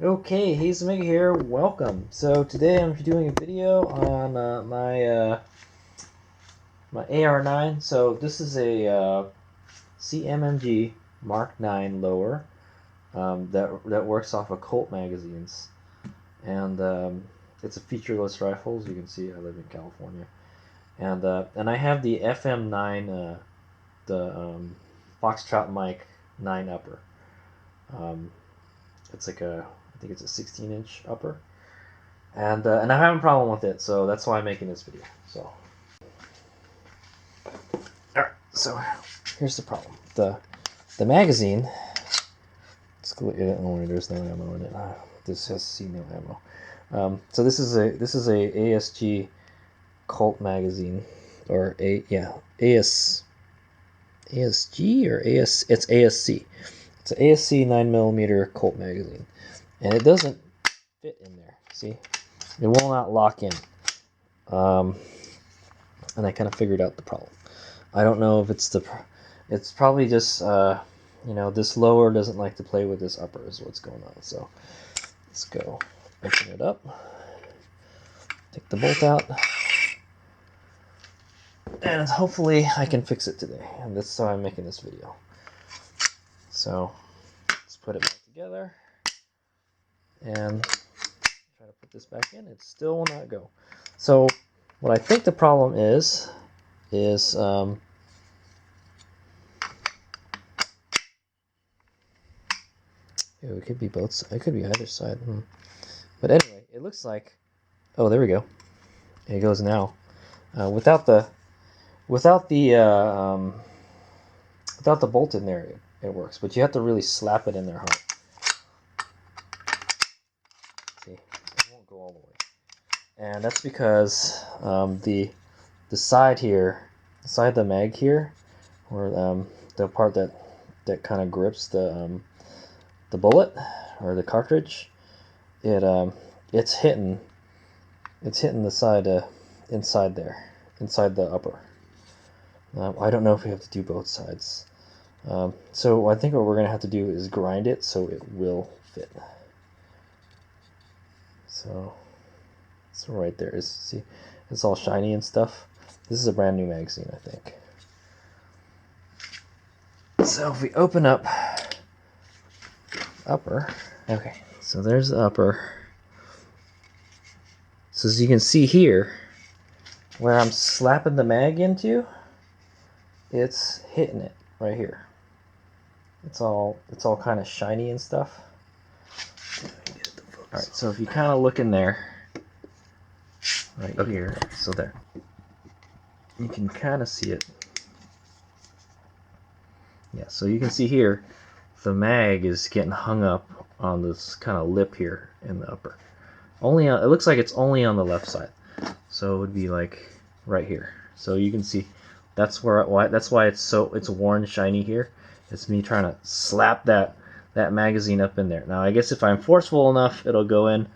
Okay, Hazemig here. Welcome. So today I'm doing a video on my AR9. So this is a CMMG Mark 9 lower that works off of Colt magazines, and it's a featureless rifle. As you can see, I live in California, and I have the FM-9, the Foxtrot Mike 9 upper. It's like I think it's a 16-inch upper. And I'm having a problem with it, so that's why I'm making this video. So, alright, so here's the problem. The magazine, there's no ammo in it. This has C no ammo. So this is a ASG Colt magazine, or ASG or AS. It's ASC. It's an ASC 9mm Colt magazine, and it doesn't fit in there. See. It will not lock in. And I kind of figured out the problem. I don't know if it's it's probably just, this lower doesn't like to play with this upper is what's going on. So let's go open it up, take the bolt out, and hopefully I can fix it today. And that's why I'm making this video. So let's put it back together and try to put this back in. It still will not go. So what I think the problem is it could be both. It could be either side. But anyway, it looks like. Oh, there we go. It goes now. Without the bolt in there, it works. But you have to really slap it in there hard. See, it won't go all the way. And that's because the side here, the side of the mag here, or the part that kind of grips the bullet or the cartridge, it's hitting the side inside there, inside the upper. I don't know if we have to do both sides. So I think what we're gonna have to do is grind it so it will fit. So right there is, see, it's all shiny and stuff. This is a brand new magazine, I think. So if we open up upper, okay, so there's the upper. So as you can see here, where I'm slapping the mag into, it's hitting it right here. It's all kind of shiny and stuff. All right, so if you kind of look in there, right here, so there, you can kind of see it. Yeah, so you can see here, the mag is getting hung up on this kind of lip here in the upper. Only on, it looks like it's only on the left side, so it would be like right here. So you can see that's why it's worn shiny here. It's me trying to slap that magazine up in there. Now I guess if I'm forceful enough, it'll go in.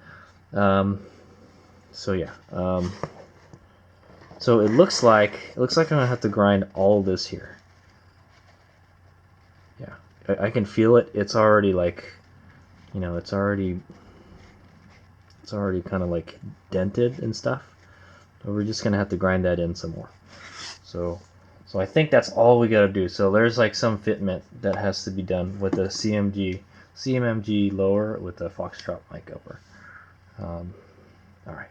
So yeah. So it looks like I'm gonna have to grind all this here. Yeah, I can feel it. It's already like, it's already kind of like dented and stuff. So we're just gonna have to grind that in some more. So I think that's all we gotta do. So there's like some fitment that has to be done with the CMMG lower with the Foxtrot Mike upper. All right.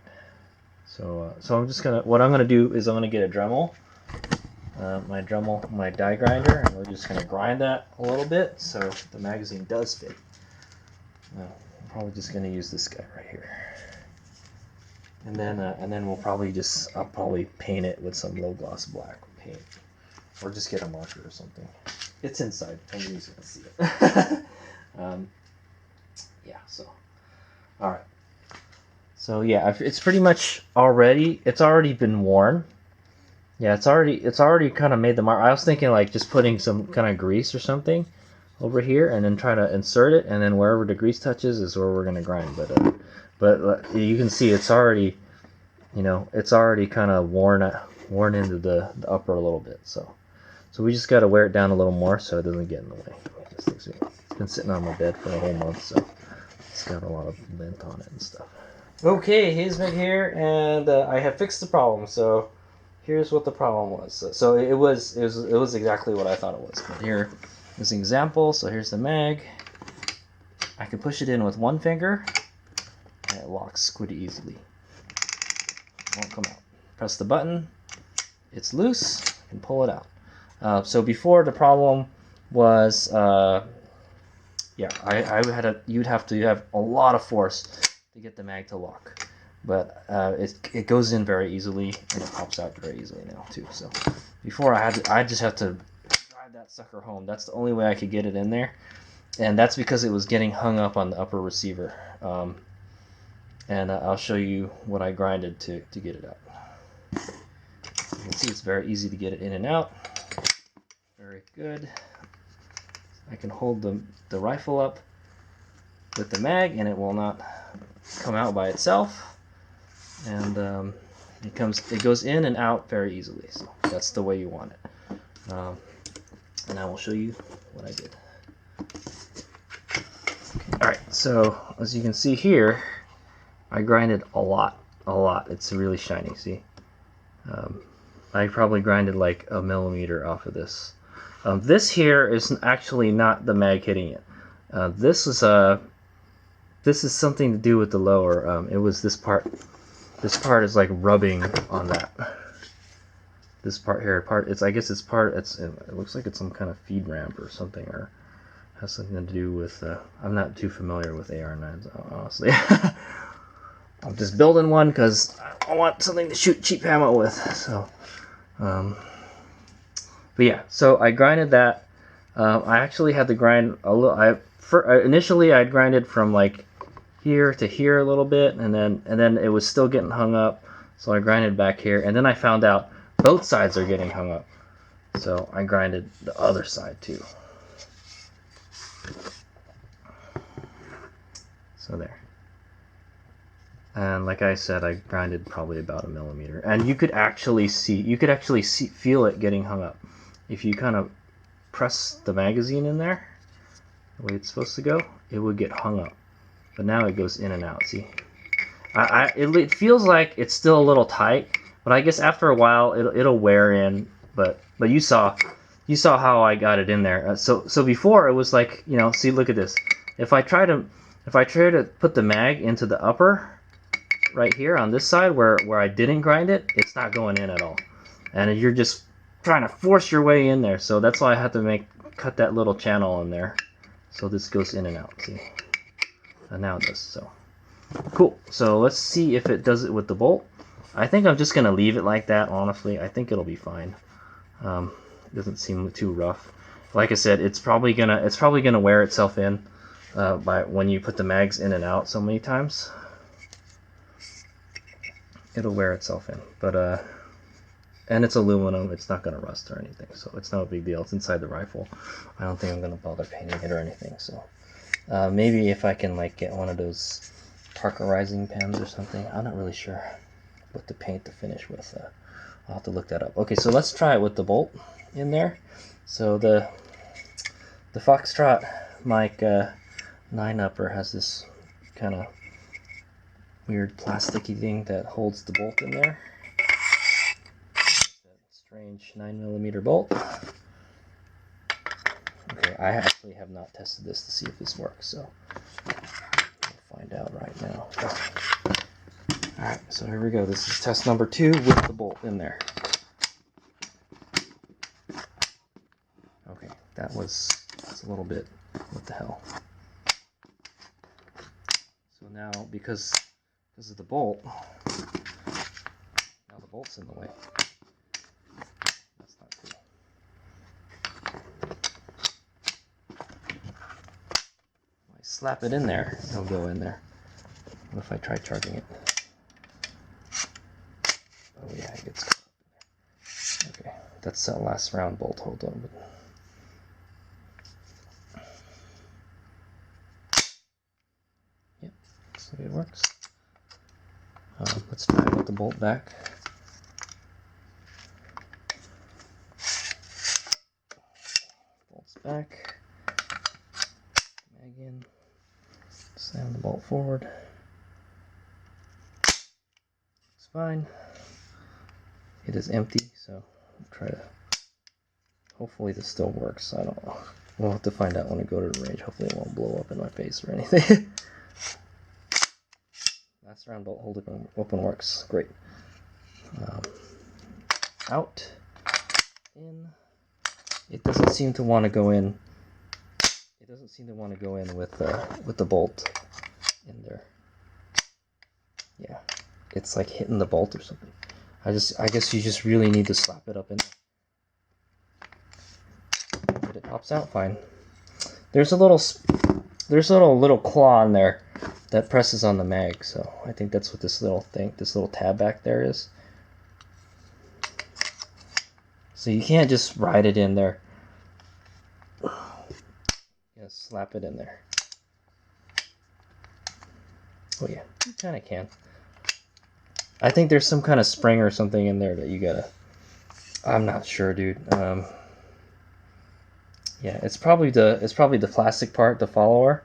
So I'm just gonna, what I'm gonna do is I'm gonna get a Dremel, my die grinder, and we're just gonna grind that a little bit so the magazine does fit. I'm probably just gonna use this guy right here, and then we'll probably I'll probably paint it with some low gloss black paint, or just get a marker or something. It's inside. Nobody's gonna see it. Yeah. So, all right. So yeah, it's pretty much it's already been worn. Yeah, it's already kind of made the mark. I was thinking like just putting some kind of grease or something over here and then try to insert it, and then wherever the grease touches is where we're gonna grind. But you can see it's already, it's already kind of worn into the upper a little bit. So we just got to wear it down a little more so it doesn't get in the way. It's been sitting on my bed for a whole month, so let's got a lot of lint on it and stuff. Okay, here's Meg here, and I have fixed the problem. So here's what the problem was. So it was exactly what I thought it was. But here is an example. So here's the mag. I can push it in with one finger, and it locks pretty easily. It won't come out. Press the button. It's loose. I can pull it out. So before the problem was, yeah, you'd have to have a lot of force to get the mag to lock, but it goes in very easily and it pops out very easily now too. So before I just have to drive that sucker home. That's the only way I could get it in there, and that's because it was getting hung up on the upper receiver. And I'll show you what I grinded to get it out. You can see it's very easy to get it in and out. Very good. I can hold the rifle up with the mag and it will not come out by itself. And it goes in and out very easily. So that's the way you want it. And I will show you what I did. Okay. Alright, so as you can see here, I grinded a lot. It's really shiny, see? I probably grinded like a millimeter off of this. This here is actually not the mag hitting it. This is something to do with the lower. It was this part. This part is like rubbing on that. This part here, I guess it's part. It looks like it's some kind of feed ramp or something, or has something to do with. I'm not too familiar with AR9s, honestly. I'm just building one because I want something to shoot cheap ammo with. So, but yeah, so I grinded that. I actually had to grind a little. Initially I'd grinded from like here to here a little bit, and then it was still getting hung up. So I grinded back here, and then I found out both sides are getting hung up. So I grinded the other side too. So there. And like I said, I grinded probably about a millimeter, and you could actually feel it getting hung up. If you kind of press the magazine in there, the way it's supposed to go, it would get hung up. But now it goes in and out. See, it feels like it's still a little tight, but I guess after a while it'll wear in. But you saw how I got it in there. So before it was like, see, look at this. If I try to put the mag into the upper right here on this side where I didn't grind it, it's not going in at all, and you're just trying to force your way in there. So that's why I had to cut that little channel in there, so this goes in and out. See, and now it does. So cool. So let's see if it does it with the bolt. I think I'm just gonna leave it like that. Honestly, I think it'll be fine. It doesn't seem too rough. Like I said, it's probably gonna wear itself in by when you put the mags in and out so many times. It'll wear itself in, but and it's aluminum. It's not gonna rust or anything, so it's not a big deal. It's inside the rifle. I don't think I'm gonna bother painting it or anything. So maybe if I can get one of those Parkerizing pens or something. I'm not really sure what to paint the finish with. I'll have to look that up. Okay, so let's try it with the bolt in there. So the Foxtrot Mike 9-upper has this kind of weird plasticky thing that holds the bolt in there. That strange 9mm bolt. Okay, I actually have not tested this to see if this works, so we'll find out right now. Alright, so here we go. This is test number 2 with the bolt in there. Okay, that's a little bit, what the hell. So now, because of the bolt, now the bolt's in the way. That's not cool. If I slap it in there, it'll go in there. What if I try charging it? Oh yeah, it gets caught up in there. Okay, that's that last round bolt. Hold on. Yep, that's the way it works. Let's try it with the bolt back. Bolt's back. Mag in. Slam the bolt forward. It's fine. It is empty, so I'll try to. Hopefully this still works. I don't know. We'll have to find out when we go to the range. Hopefully it won't blow up in my face or anything. Last round bolt hold open works. Great. Out. In. It doesn't seem to want to go in. It doesn't seem to want to go in with the bolt in there. Yeah, it's like hitting the bolt or something. I guess you just really need to slap it up in there. But it pops out fine. There's a little claw in there that presses on the mag, so I think that's what this little tab back there is. So you can't just ride it in there. Yeah, slap it in there. Oh yeah, you kind of can. I think there's some kind of spring or something in there that you gotta. I'm not sure, dude. Yeah, it's probably the plastic part, the follower,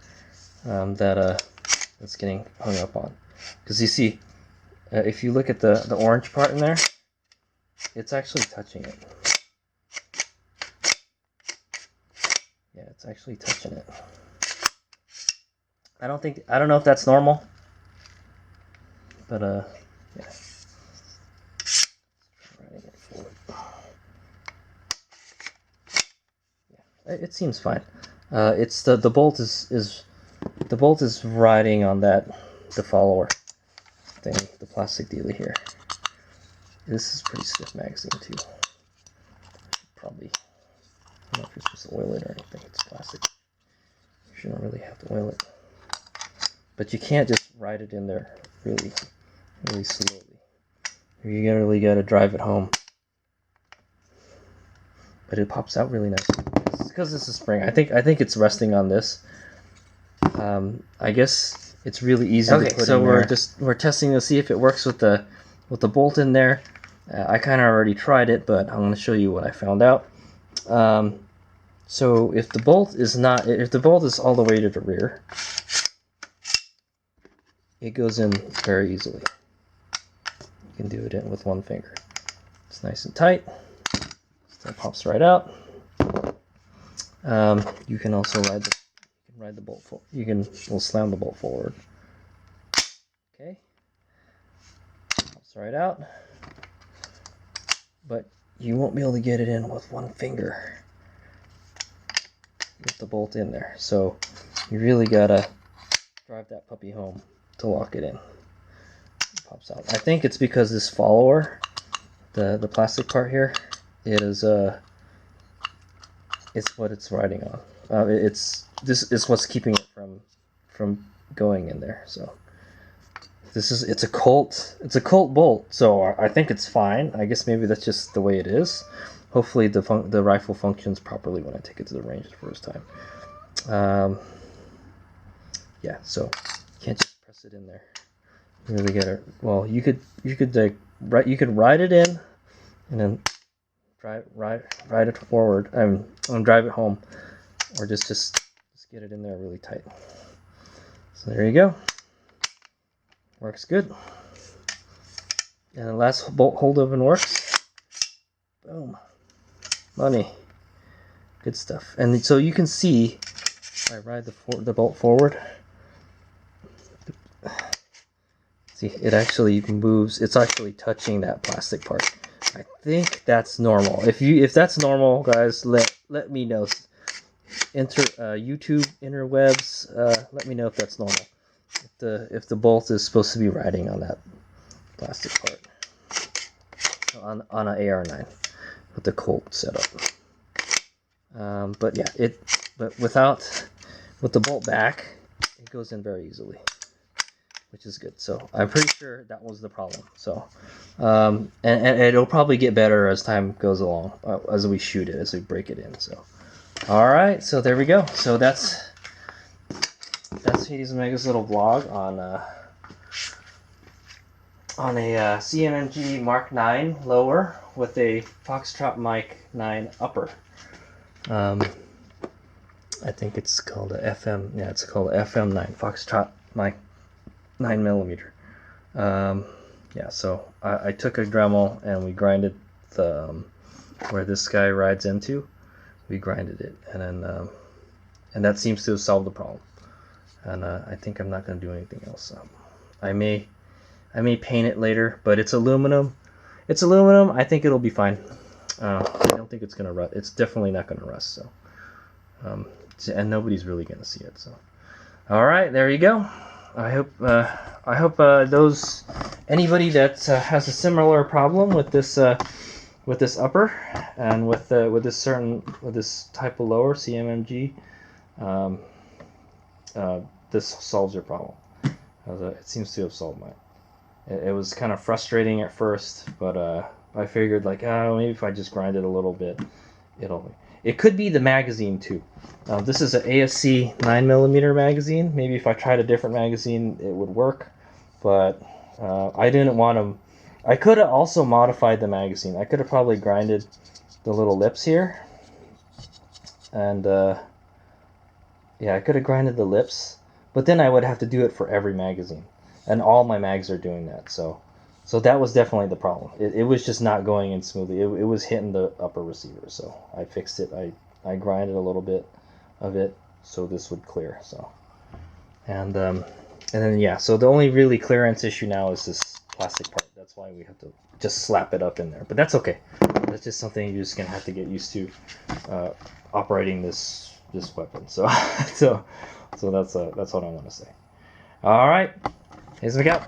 that's getting hung up on. Because you see, if you look at the orange part in there, it's actually touching it. Yeah, it's actually touching it. I don't know if that's normal, but yeah. Yeah, it seems fine. It's the bolt is riding on the follower thing, the plastic dealer here. This is pretty stiff magazine too. Probably. I don't know if you're supposed to oil it or anything. It's plastic. You shouldn't really have to oil it. But you can't just ride it in there really slowly. You really gotta drive it home. But it pops out really nice. It's because it's a spring. I think it's resting on this. I guess it's really easy to put in there. Okay, so we're testing to see if it works with the bolt in there. I kind of already tried it, but I'm going to show you what I found out. So if the bolt is all the way to the rear, it goes in very easily. You can do it in with one finger. It's nice and tight. So it pops right out. You can also ride the bolt forward. We'll slam the bolt forward. Okay. Pops right out. But you won't be able to get it in with one finger with the bolt in there. So you really gotta drive that puppy home to lock it in. It pops out. I think it's because this follower, the plastic part here, it's what it's riding on. This is what's keeping it from going in there. So it's a Colt bolt, so I think it's fine. I guess maybe that's just the way it is. Hopefully the rifle functions properly when I take it to the range the first time. Yeah, so you can't just press it in there. You really gotta. Well, you could ride it in, and then ride it forward. And drive it home, or just get it in there really tight. So there you go. Works good. And the last bolt hold open works. Boom. Money. Good stuff. And so you can see, if I ride the bolt forward, see, it actually moves. It's actually touching that plastic part. I think that's normal. If that's normal, guys, let me know. Enter YouTube interwebs. Let me know if that's normal. If the bolt is supposed to be riding on that plastic part on an AR-9 with the Colt setup. But yeah, with the bolt back, it goes in very easily, which is good. So I'm pretty sure that was the problem. So and it'll probably get better as time goes along, as we shoot it, as we break it in. So all right, so there we go. So that's Hades Omega's little vlog on a CMMG Mark 9 lower with a Foxtrot Mike 9 upper. I think it's called a FM. Yeah, it's called FM-9 Foxtrot my 9mm. Yeah, so I took a Dremel and we grinded the where this guy rides into. We grinded it, and then and that seems to have solved the problem. And I think I'm not going to do anything else. I may paint it later, but it's aluminum. It's aluminum. I think it'll be fine. I don't think it's going to rust. It's definitely not going to rust. So, and nobody's really going to see it. So, all right, there you go. I hope those anybody that has a similar problem with this upper and with this type of lower CMMG, this solves your problem. It seems to have solved mine. It was kind of frustrating at first, but I figured like, maybe if I just grind it a little bit, it could be the magazine too. This is an ASC 9mm magazine. Maybe if I tried a different magazine, it would work, but I didn't want to. I could have also modified the magazine. I could have probably grinded the little lips here, and yeah, I could have grinded the lips, but then I would have to do it for every magazine, and all my mags are doing that. So that was definitely the problem. It was just not going in smoothly. It was hitting the upper receiver. So I fixed it. I grinded a little bit of it so this would clear. So and then yeah. So the only really clearance issue now is this plastic part. That's why we have to just slap it up in there. But that's okay. That's just something you're just gonna have to get used to operating this weapon. So so that's what I want to say. All right, here's we go.